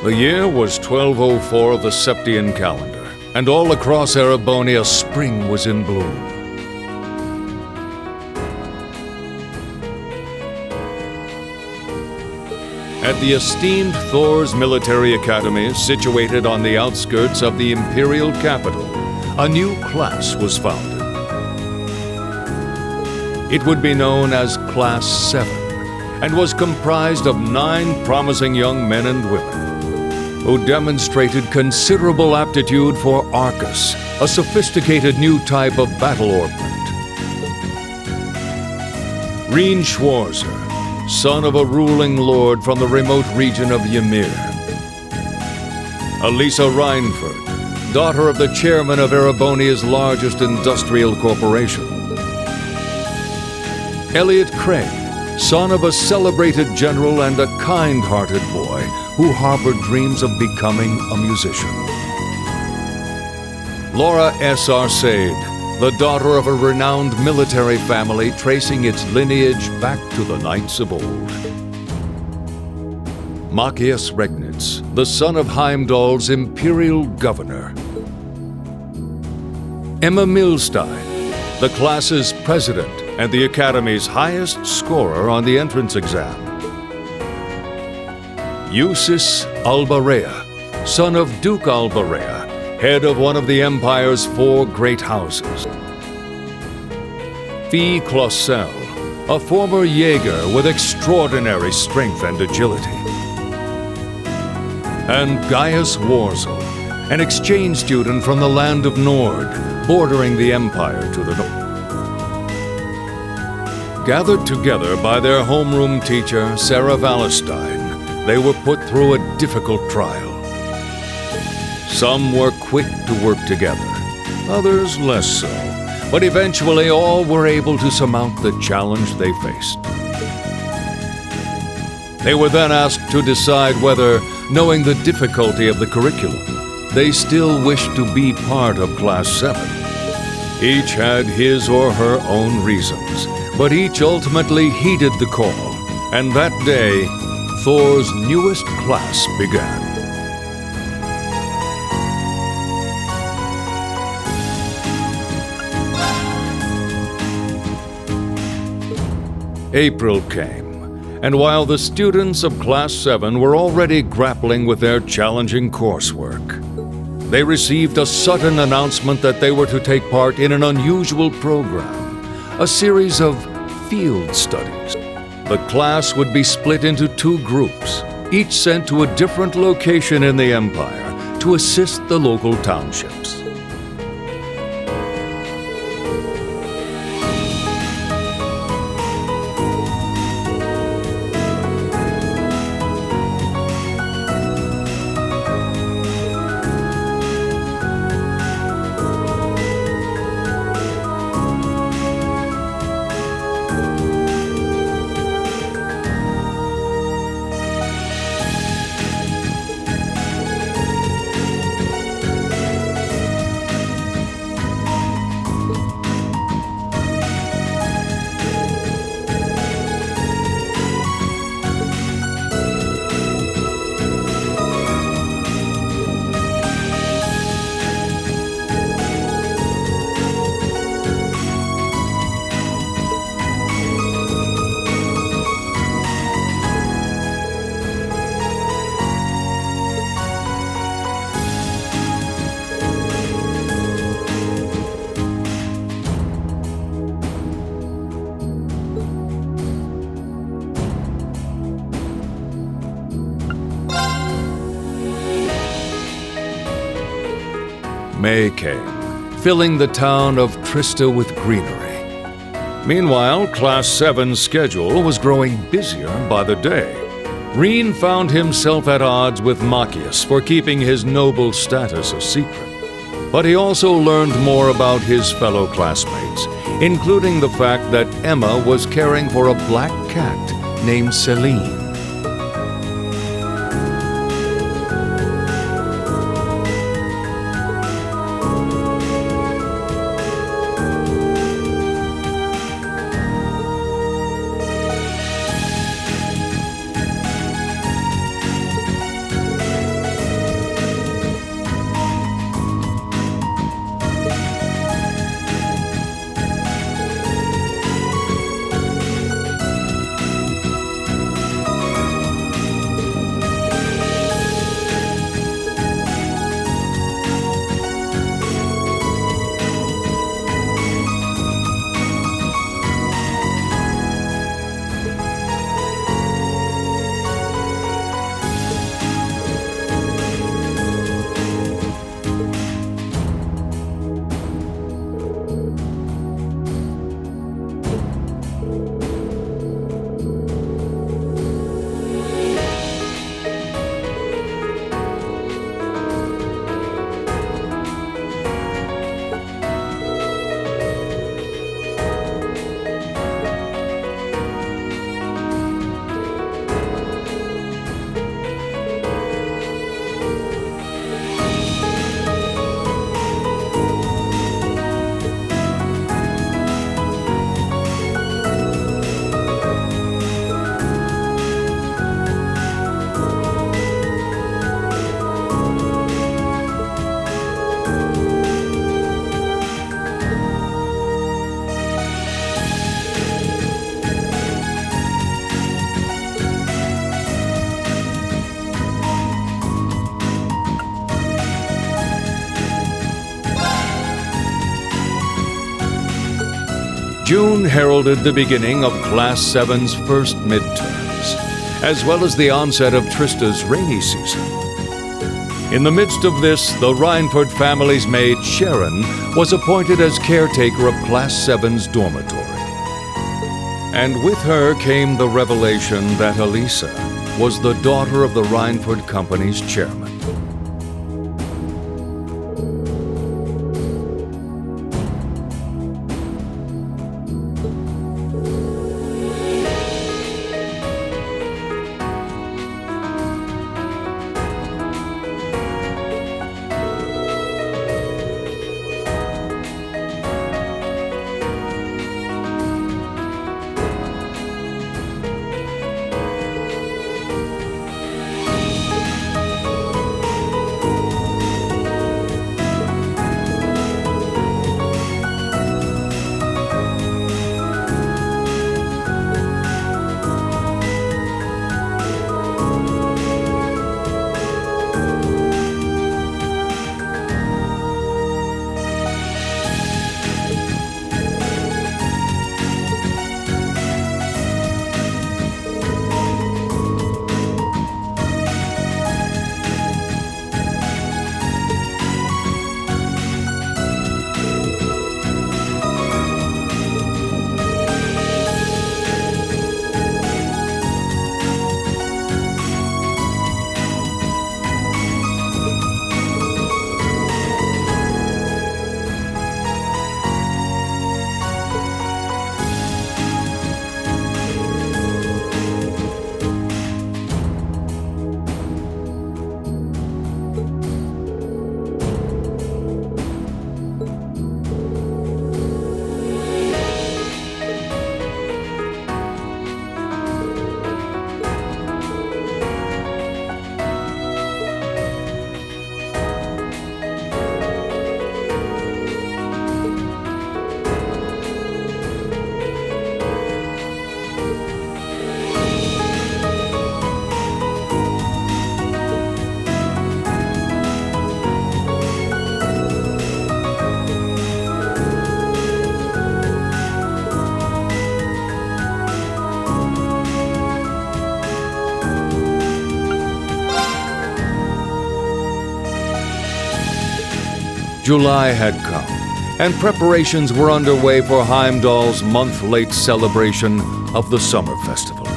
The year was 1204 of the Septian calendar, and all across Erebonia spring was in bloom. At the esteemed Thor's Military Academy, situated on the outskirts of the imperial capital, a new class was founded. It would be known as Class 7, and was comprised of 9 promising young men and women who demonstrated considerable aptitude for Arcus, a sophisticated new type of battle ornament. Reen Schwarzer, son of a ruling lord from the remote region of Ymir. Elisa Reinford, daughter of the chairman of Erebonia's largest industrial corporation. Elliot Craig, son of a celebrated general and a kind-hearted boy who harbored dreams of becoming a musician. Laura S. Arcade, the daughter of a renowned military family tracing its lineage back to the knights of old. Machias Regnitz, the son of Heimdall's imperial governor. Emma Milstein, the class's president and the Academy's highest scorer on the entrance exam. Eusis Albarea, son of Duke Albarea, head of one of the Empire's 4 great houses. Fee Clausel, a former Jaeger with extraordinary strength and agility. And Gaius Warzel, an exchange student from the land of Nord, bordering the Empire to the north. Gathered together by their homeroom teacher, Sarah Wallerstein, they were put through a difficult trial. Some were quick to work together, others less so, but eventually all were able to surmount the challenge they faced. They were then asked to decide whether, knowing the difficulty of the curriculum, they still wished to be part of Class 7. Each had his or her own reasons, but each ultimately heeded the call, and that day, Thor's newest class began. April came, and while the students of Class 7 were already grappling with their challenging coursework, they received a sudden announcement that they were to take part in an unusual program, a series of field studies. The class would be split into 2 groups, each sent to a different location in the Empire to assist the local townships. May came, filling the town of Trista with greenery. Meanwhile, Class 7's schedule was growing busier by the day. Reen found himself at odds with Machias for keeping his noble status a secret. But he also learned more about his fellow classmates, including the fact that Emma was caring for a black cat named Celine. June heralded the beginning of Class 7's first midterms, as well as the onset of Trista's rainy season. In the midst of this, the Rhineford family's maid, Sharon, was appointed as caretaker of Class 7's dormitory. And with her came the revelation that Elisa was the daughter of the Rhineford Company's chairman. July had come, and preparations were underway for Heimdall's month-late celebration of the Summer Festival.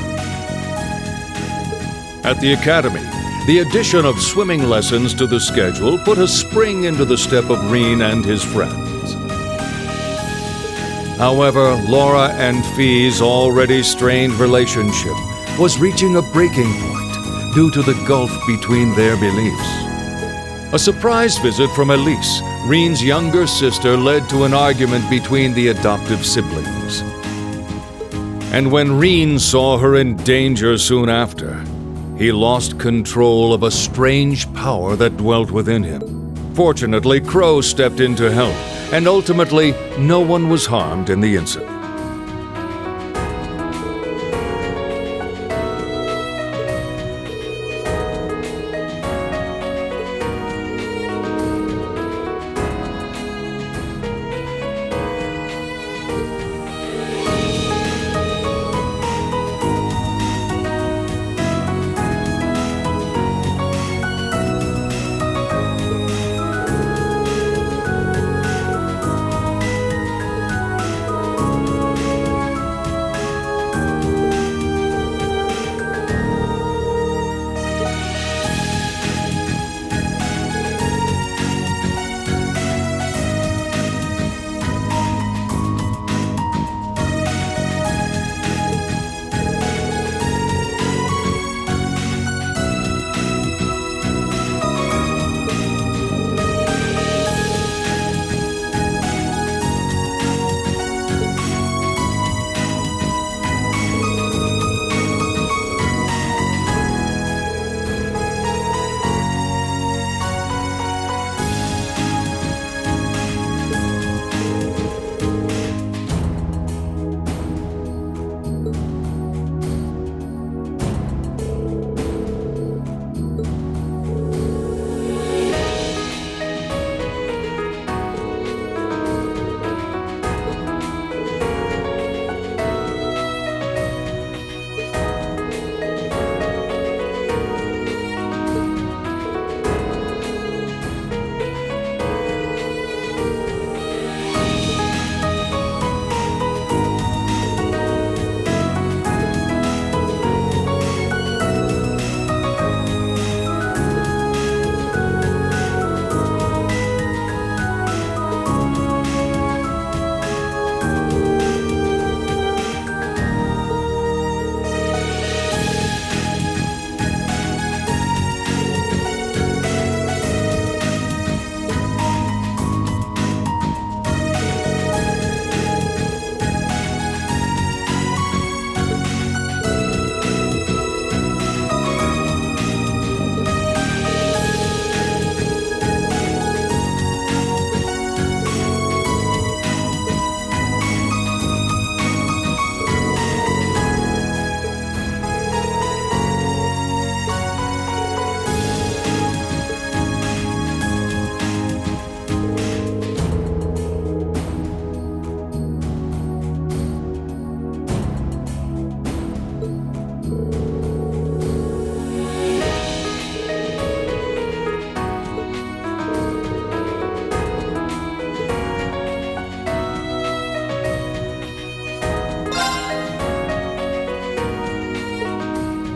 At the Academy, the addition of swimming lessons to the schedule put a spring into the step of Reen and his friends. However, Laura and Fee's already strained relationship was reaching a breaking point due to the gulf between their beliefs. A surprise visit from Elise, Reen's younger sister, led to an argument between the adoptive siblings. And when Reen saw her in danger soon after, he lost control of a strange power that dwelt within him. Fortunately, Crow stepped in to help, and ultimately, no one was harmed in the incident.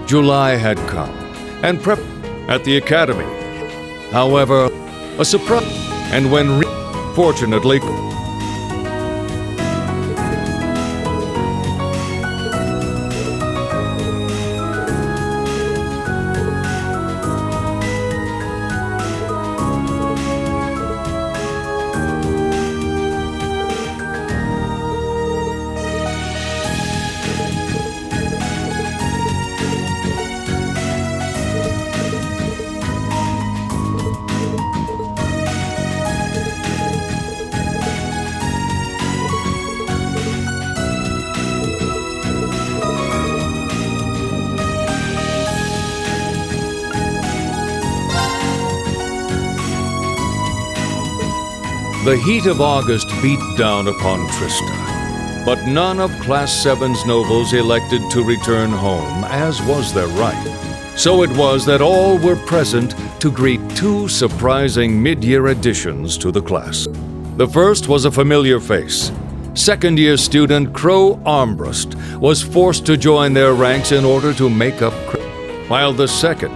July had come, and prep at the academy. However, a surprise, and when fortunately, the heat of August beat down upon Trista, but none of Class 7's nobles elected to return home, as was their right. So it was that all were present to greet two surprising mid-year additions to the class. The first was a familiar face. Second-year student Crow Armbrust was forced to join their ranks in order to make up, while the second,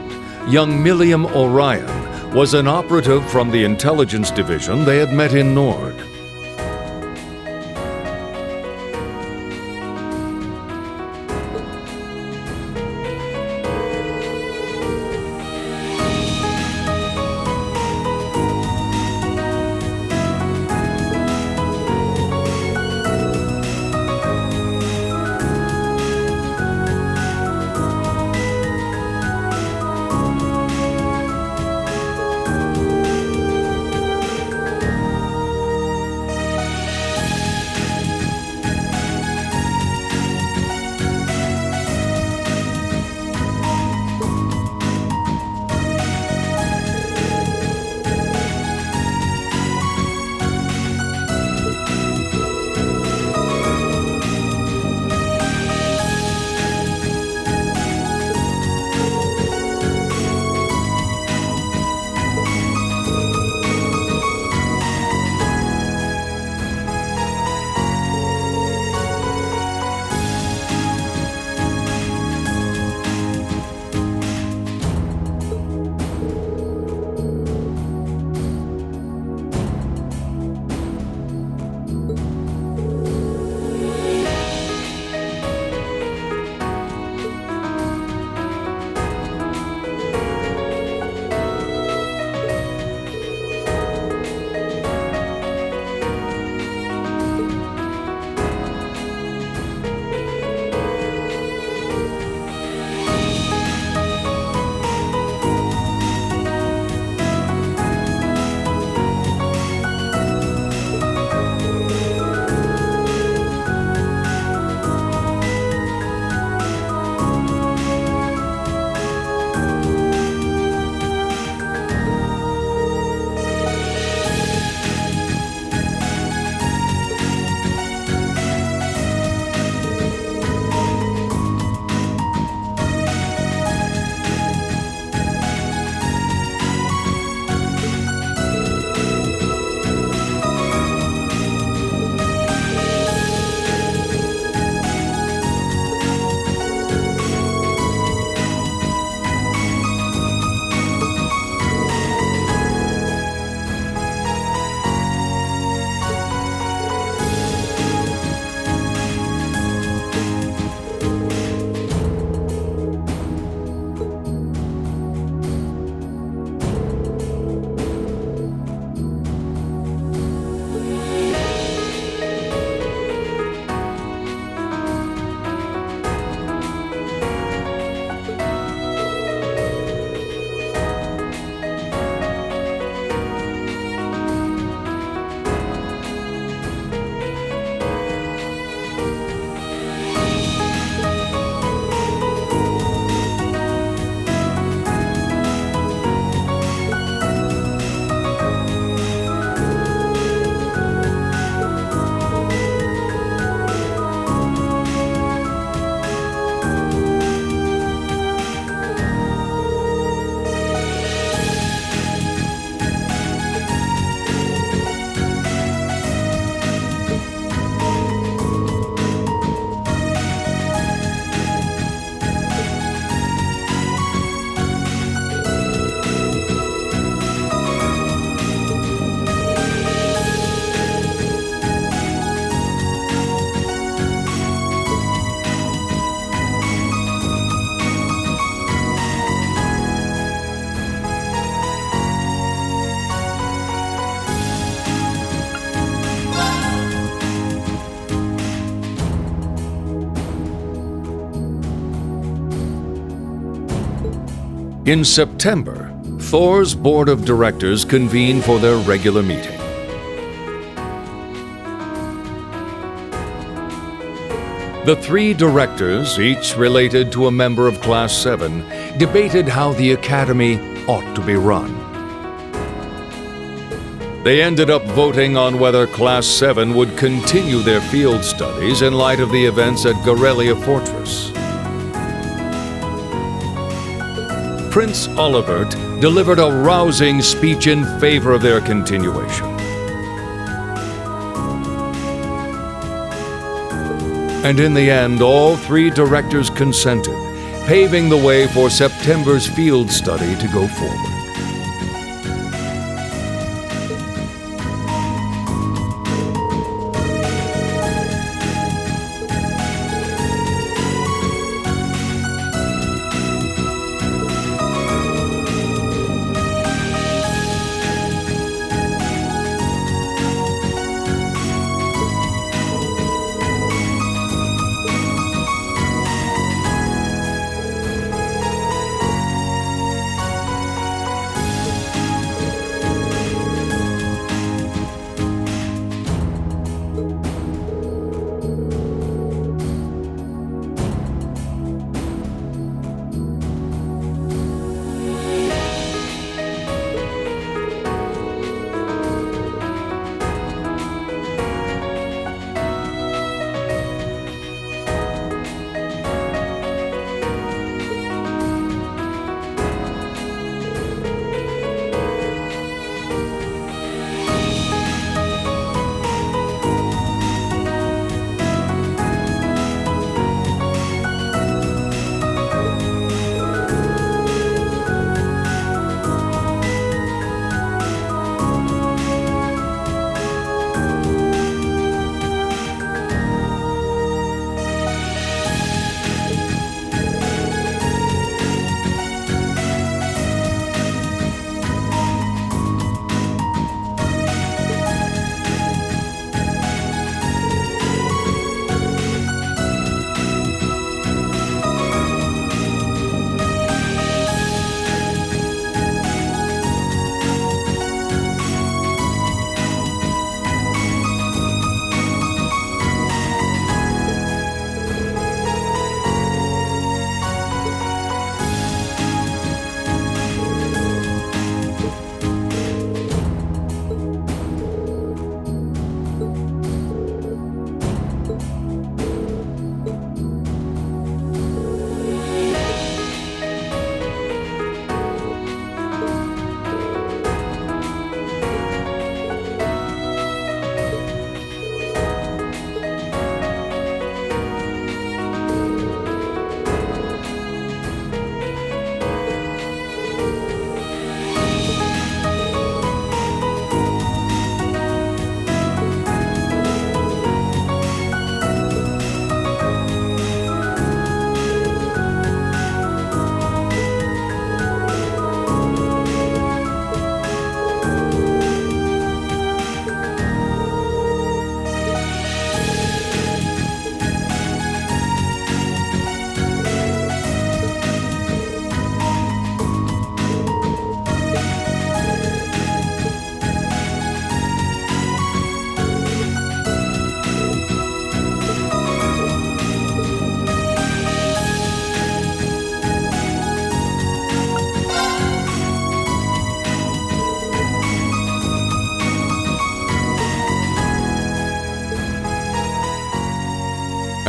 young Milliam Orion, was an operative from the intelligence division they had met in Nord. In September, Thor's board of directors convened for their regular meeting. The three directors, each related to a member of Class 7, debated how the academy ought to be run. They ended up voting on whether Class 7 would continue their field studies in light of the events at Garrelia Fortress. Prince Olivert delivered a rousing speech in favor of their continuation. And in the end, all three directors consented, paving the way for September's field study to go forward.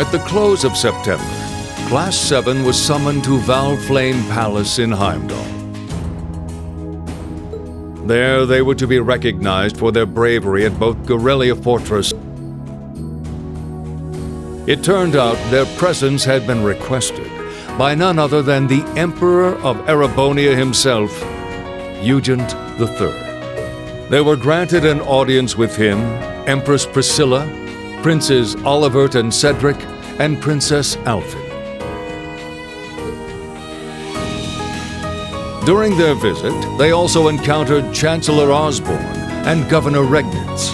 At the close of September, Class 7 was summoned to Valflame Palace in Heimdall. There they were to be recognized for their bravery at both Garrelia Fortress. It turned out their presence had been requested by none other than the Emperor of Erebonia himself, Eugent III. They were granted an audience with him, Empress Priscilla, Princes Olivert and Cedric, and Princess Alfyn. During their visit, they also encountered Chancellor Osborne and Governor Regnitz,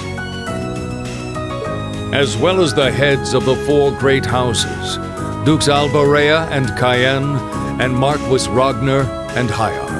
as well as the heads of the four great houses, Dukes Albarea and Cayenne, and Marquis Ragnar and Hayar.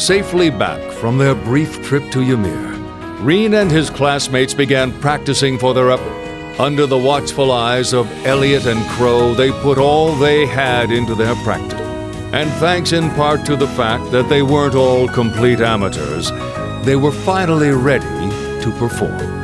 Safely back from their brief trip to Ymir, Reen and his classmates began practicing for their Under the watchful eyes of Elliot and Crow, they put all they had into their practice. And thanks in part to the fact that they weren't all complete amateurs, they were finally ready to perform.